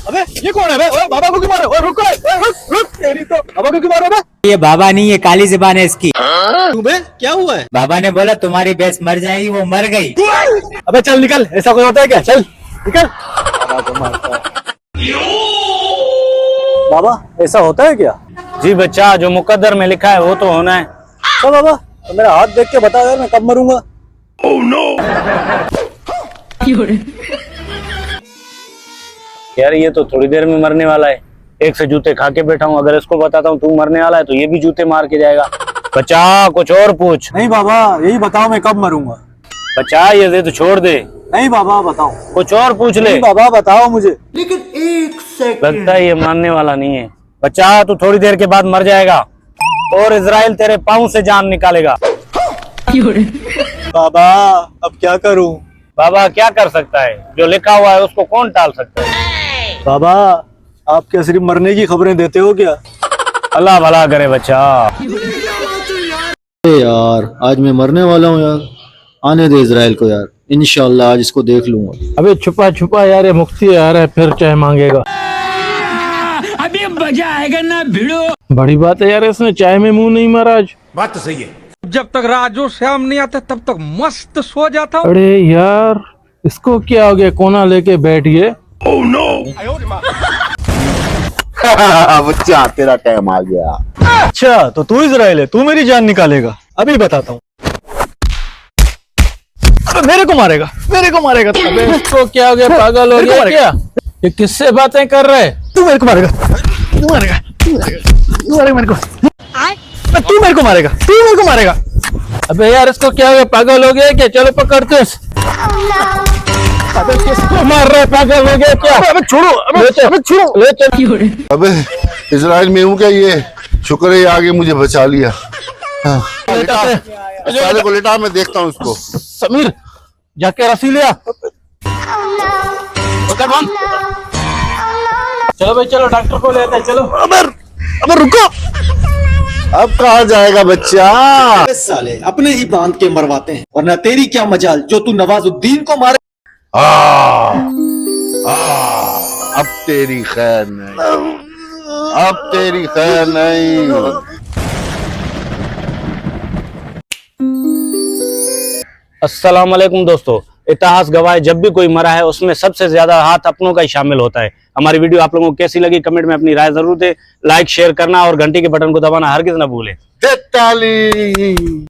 अबे ये कौन है बे? ओए बाबा को क्यों मारे? ओए रुक रुक तेरी तो बाबा को क्यों मारे बे? ये बाबा नहीं है, काली जुबान है इसकी। क्यों बे क्या हुआ है? बाबा ने बोला तुम्हारी भैंस मर जाएगी, वो मर गई। अबे चल निकल, ऐसा कोई होता है क्या? चल निकल। बाबा ऐसा होता है क्या? जी बच्चा, जो मुकद्दर में लिखा है वो तो होना है। तो बाबा तो मेरा हाथ देख के बता यार, मैं कब मरूंगा? Oh no. यार ये तो थोड़ी देर में मरने वाला है, एक से जूते खा के बैठा हूँ। अगर इसको बताता हूँ तू मरने वाला है तो ये भी जूते मार के जाएगा। बच्चा कुछ और पूछ। नहीं बाबा यही बताओ मैं कब मरूंगा? बच्चा ये दे तो छोड़ दे। नहीं बाबा बताओ। कुछ और पूछ ले। नहीं बाबा बताओ मुझे। लेकिन एक सेकंड, लगता है ये मानने वाला नहीं है। बच्चा तू थोड़ी देर के बाद मर जाएगा और इजराइल तेरे पाँव से जान निकालेगा। बाबा अब क्या करूं? बाबा क्या कर सकता है? जो लिखा हुआ है उसको कौन टाल सकता है? बाबा आप क्या सिर्फ मरने की खबरें देते हो क्या? अल्लाह भला करे बच्चा। यार आज मैं मरने वाला हूँ यार, आने दे इजराइल को यार, इंशाल्लाह आज इसको देख लूंगा। अबे छुपा छुपा यार, ये मुफ्ती आ रहा है फिर चाय मांगेगा। अभी मजा आएगा ना भिड़ो। बड़ी बात है यार, इसने चाय में मुंह नहीं मारा आज। बात तो सही है। जब तक राजू श्याम नहीं आता तब तक मस्त सो जाता हूँ। अरे यार इसको क्या हो गया, कोना लेके बैठिए। बच्चा तेरा टाइम आ गया। अच्छा तो तू इजराइल है, तू मेरी जान निकालेगा? अभी बताता हूँ। अबे मेरे को मारेगा, मेरे को मारेगा। अबे इसको क्या हो गया, पागल हो गया क्या? ये किससे बातें कर रहे? तू मेरे को मारेगा, तू मारेगा, तू मारेगा, तू मारेगा मेरे को। तू मेरे को मारेगा, तू मेरे को मारेगा। अबे यार इसको क्या हो गया, पागल हो गया क्या? चलो पकड़ते हैं। अबे किसको मार रहा है, पागल हो गया क्या? अबे छोड़ो, अबे छोड़ो। ले चल। अबे इजराइल में हूँ क्या? ये शुक्र है ये आगे मुझे बचा लिया। हाँ। साले को लेटा, मैं देखता हूँ इसको। समीर जाके रस्सी लिया। चलो भाई चलो, डॉक्टर को लेते हैं, चलो। अबे रुको। अब कहाँ जाएगा बच्चा? साले अपने ही बांध के मरवाते हैं, वरना तेरी क्या मजाल जो तू नवाजुद्दीन को मारे। अब तेरी खैर नहीं, अब तेरी खैर नहीं। अस्सलाम वालेकुम दोस्तों, इतिहास गवाह है जब भी कोई मरा है उसमें सबसे ज्यादा हाथ अपनों का ही शामिल होता है। हमारी वीडियो आप लोगों को कैसी लगी कमेंट में अपनी राय जरूर दें। लाइक शेयर करना और घंटी के बटन को दबाना हरगिज ना भूलें। ताली।